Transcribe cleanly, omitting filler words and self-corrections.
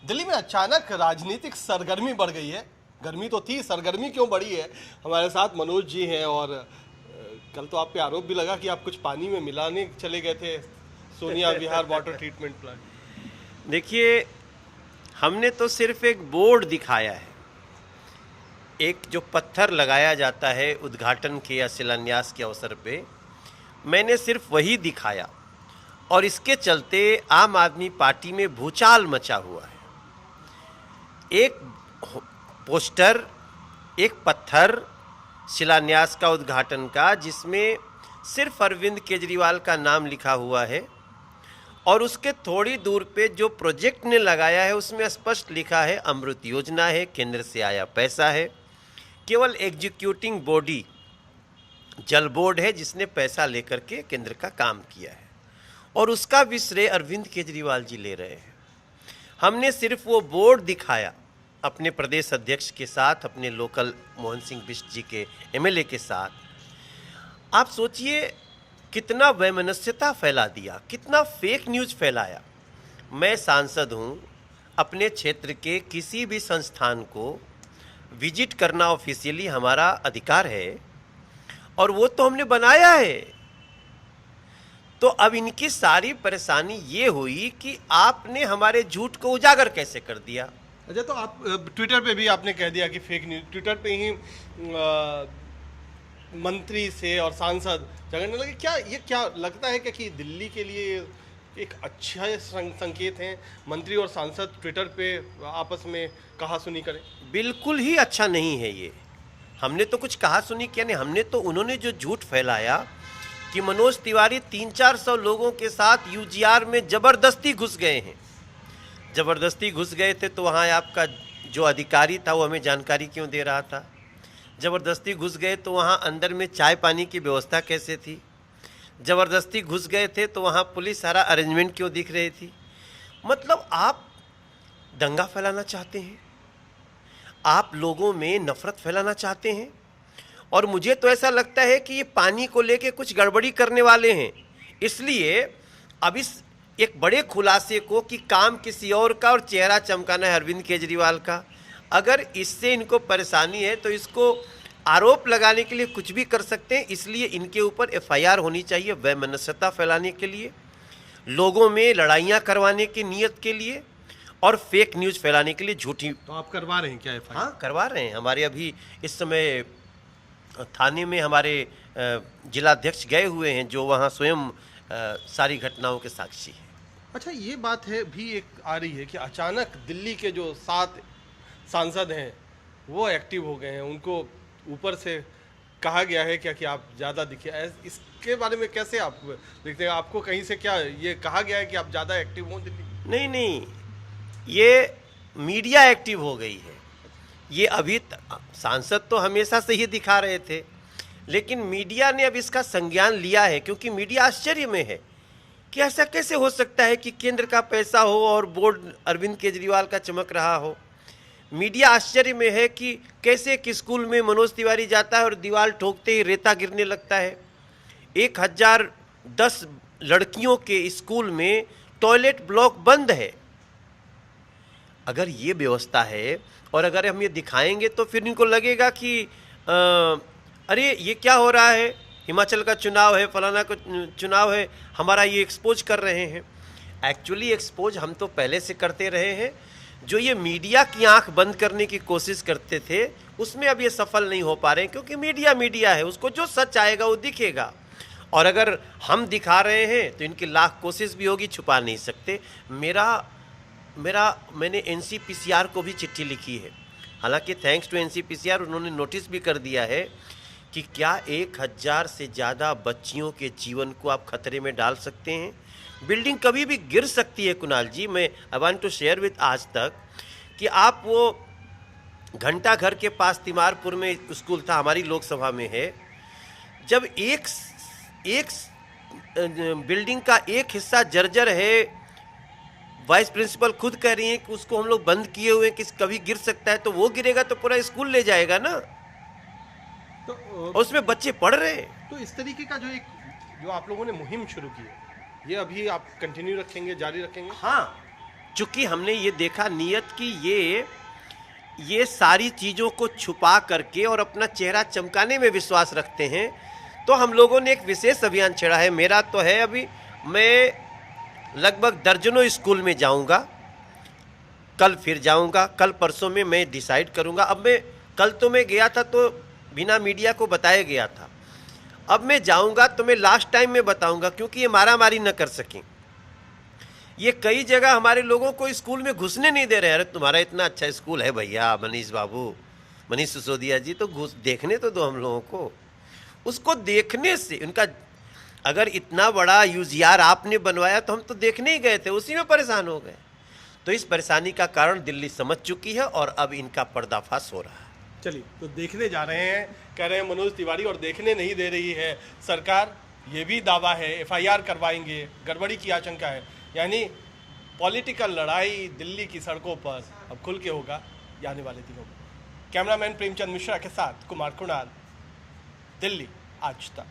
दिल्ली में अचानक राजनीतिक सरगर्मी बढ़ गई है। गर्मी तो थी, सरगर्मी क्यों बढ़ी है? हमारे साथ मनोज जी हैं और कल तो आप पे आरोप भी लगा कि आप कुछ पानी में मिलाने चले गए थे सोनिया विहार वाटर ट्रीटमेंट प्लांट। देखिए, हमने तो सिर्फ एक बोर्ड दिखाया है, एक जो पत्थर लगाया जाता है उद्घाटन के या शिलान्यास के अवसर पे, मैंने सिर्फ वही दिखाया और इसके चलते आम आदमी पार्टी में भूचाल मचा हुआ है। एक पोस्टर, एक पत्थर शिलान्यास का, उद्घाटन का, जिसमें सिर्फ अरविंद केजरीवाल का नाम लिखा हुआ है और उसके थोड़ी दूर पे जो प्रोजेक्ट ने लगाया है उसमें स्पष्ट लिखा है अमृत योजना है, केंद्र से आया पैसा है। केवल एग्जीक्यूटिंग बॉडी जल बोर्ड है जिसने पैसा लेकर के केंद्र का काम किया है और उसका भी श्रेय अरविंद केजरीवाल जी ले रहे हैं। हमने सिर्फ वो बोर्ड दिखाया अपने प्रदेश अध्यक्ष के साथ, अपने लोकल मोहन सिंह बिष्ट जी के एमएलए के साथ। आप सोचिए कितना वैमनस्यता फैला दिया, कितना फेक न्यूज़ फैलाया। मैं सांसद हूँ, अपने क्षेत्र के किसी भी संस्थान को विजिट करना ऑफिशियली हमारा अधिकार है और वो तो हमने बनाया है। तो अब इनकी सारी परेशानी ये हुई कि आपने हमारे झूठ को उजागर कैसे कर दिया। अच्छा, तो आप ट्विटर पे भी आपने कह दिया कि फेक न्यूज, ट्विटर पे ही मंत्री से और सांसद झगड़ने लगे। क्या ये क्या लगता है कि दिल्ली के लिए एक अच्छा संकेत है मंत्री और सांसद ट्विटर पे आपस में कहा-सुनी करें? बिल्कुल ही अच्छा नहीं है ये। हमने तो कुछ कहा-सुनी किया नहीं, हमने तो, उन्होंने जो झूठ फैलाया कि मनोज तिवारी 300-400 लोगों के साथ यूजीआर में ज़बरदस्ती घुस गए हैं। ज़बरदस्ती घुस गए थे तो वहाँ आपका जो अधिकारी था वो हमें जानकारी क्यों दे रहा था? ज़बरदस्ती घुस गए तो वहाँ अंदर में चाय पानी की व्यवस्था कैसे थी? ज़बरदस्ती घुस गए थे तो वहाँ पुलिस सारा अरेंजमेंट क्यों दिख रही थी? मतलब आप दंगा फैलाना चाहते हैं, आप लोगों में नफरत फैलाना चाहते हैं और मुझे तो ऐसा लगता है कि ये पानी को लेके कुछ गड़बड़ी करने वाले हैं। इसलिए अब इस एक बड़े खुलासे को कि काम किसी और का और चेहरा चमकाना है अरविंद केजरीवाल का, अगर इससे इनको परेशानी है तो इसको आरोप लगाने के लिए कुछ भी कर सकते हैं। इसलिए इनके ऊपर एफआईआर होनी चाहिए, वैमनस्यता फैलाने के लिए, लोगों में लड़ाइयाँ करवाने की नीयत के लिए और फेक न्यूज़ फैलाने के लिए, झूठी। तो आप करवा रहे हैं क्या एफआईआर? हाँ, करवा रहे हैं। हमारे अभी इस समय थाने में हमारे जिलाध्यक्ष गए हुए हैं जो वहाँ स्वयं सारी घटनाओं के साक्षी हैं। अच्छा, ये बात है भी एक आ रही है कि अचानक दिल्ली के जो 7 सांसद हैं वो एक्टिव हो गए हैं, उनको ऊपर से कहा गया है क्या कि आप ज़्यादा दिखे। इसके बारे में कैसे आप देखते हैं? आपको कहीं से क्या ये कहा गया है कि आप ज़्यादा एक्टिव हों दिल्ली? नहीं नहीं, ये मीडिया एक्टिव हो गई है। ये अभी सांसद तो हमेशा से ही दिखा रहे थे, लेकिन मीडिया ने अब इसका संज्ञान लिया है क्योंकि मीडिया आश्चर्य में है कि ऐसा कैसे हो सकता है कि केंद्र का पैसा हो और बोर्ड अरविंद केजरीवाल का चमक रहा हो। मीडिया आश्चर्य में है कि कैसे एक स्कूल में मनोज तिवारी जाता है और दीवार ठोकते ही रेता गिरने लगता है। 1010 लड़कियों के स्कूल में टॉयलेट ब्लॉक बंद है। अगर ये व्यवस्था है और अगर हम ये दिखाएंगे तो फिर इनको लगेगा कि अरे ये क्या हो रहा है, हिमाचल का चुनाव है, फलाना का चुनाव है, हमारा ये एक्सपोज कर रहे हैं। एक्चुअली एक्सपोज हम तो पहले से करते रहे हैं। जो ये मीडिया की आंख बंद करने की कोशिश करते थे उसमें अब ये सफल नहीं हो पा रहे हैं क्योंकि मीडिया है, उसको जो सच आएगा वो दिखेगा। और अगर हम दिखा रहे हैं तो इनकी लाख कोशिश भी होगी, छुपा नहीं सकते। मैंने एनसीपीसीआर को भी चिट्ठी लिखी है, हालांकि थैंक्स टू एनसीपीसीआर उन्होंने नोटिस भी कर दिया है कि क्या 1000 से ज़्यादा बच्चियों के जीवन को आप खतरे में डाल सकते हैं। बिल्डिंग कभी भी गिर सकती है कुणाल जी। मैं I want to share with आज तक कि आप वो घंटा घर के पास तिमारपुर में स्कूल था, हमारी लोकसभा में है, जब एक बिल्डिंग का एक हिस्सा जर्जर है, वाइस प्रिंसिपल खुद कह रही हैं कि उसको हम लोग बंद किए हुए हैं कि कभी गिर सकता है, तो वो गिरेगा तो पूरा स्कूल ले जाएगा ना। तो उसमें बच्चे पढ़ रहे हैं। तो इस तरीके का जो आप लोगों ने मुहिम शुरू की है, ये अभी आप कंटिन्यू रखेंगे, जारी रखेंगे? हाँ, चूंकि हमने ये देखा नीयत कि ये सारी चीज़ों को छुपा करके और अपना चेहरा चमकाने में विश्वास रखते हैं, तो हम लोगों ने एक विशेष अभियान छेड़ा है। मेरा तो है, अभी मैं लगभग दर्जनों स्कूल में जाऊंगा, कल फिर जाऊंगा, कल परसों में मैं डिसाइड करूंगा। अब मैं कल तो मैं गया था तो बिना मीडिया को बताया गया था, अब मैं जाऊंगा तो मैं लास्ट टाइम में बताऊंगा, क्योंकि ये मारामारी न कर सकें। ये कई जगह हमारे लोगों को स्कूल में घुसने नहीं दे रहे। अरे तुम्हारा इतना अच्छा स्कूल है भैया, मनीष बाबू, मनीष सिसोदिया जी, तो घुस देखने तो दो हम लोगों को। उसको देखने से उनका, अगर इतना बड़ा यूजीआर आपने बनवाया तो हम तो देखने ही गए थे, उसी में परेशान हो गए। तो इस परेशानी का कारण दिल्ली समझ चुकी है और अब इनका पर्दाफाश हो रहा है। चलिए, तो देखने जा रहे हैं, कह रहे हैं मनोज तिवारी, और देखने नहीं दे रही है सरकार। ये भी दावा है एफआईआर करवाएंगे, गड़बड़ी की आशंका है। यानी पॉलिटिकल लड़ाई दिल्ली की सड़कों पर अब खुल के होगा आने वाले दिनों में। कैमरामैन प्रेमचंद मिश्रा के साथ कुमार कुणाल, दिल्ली आज तक।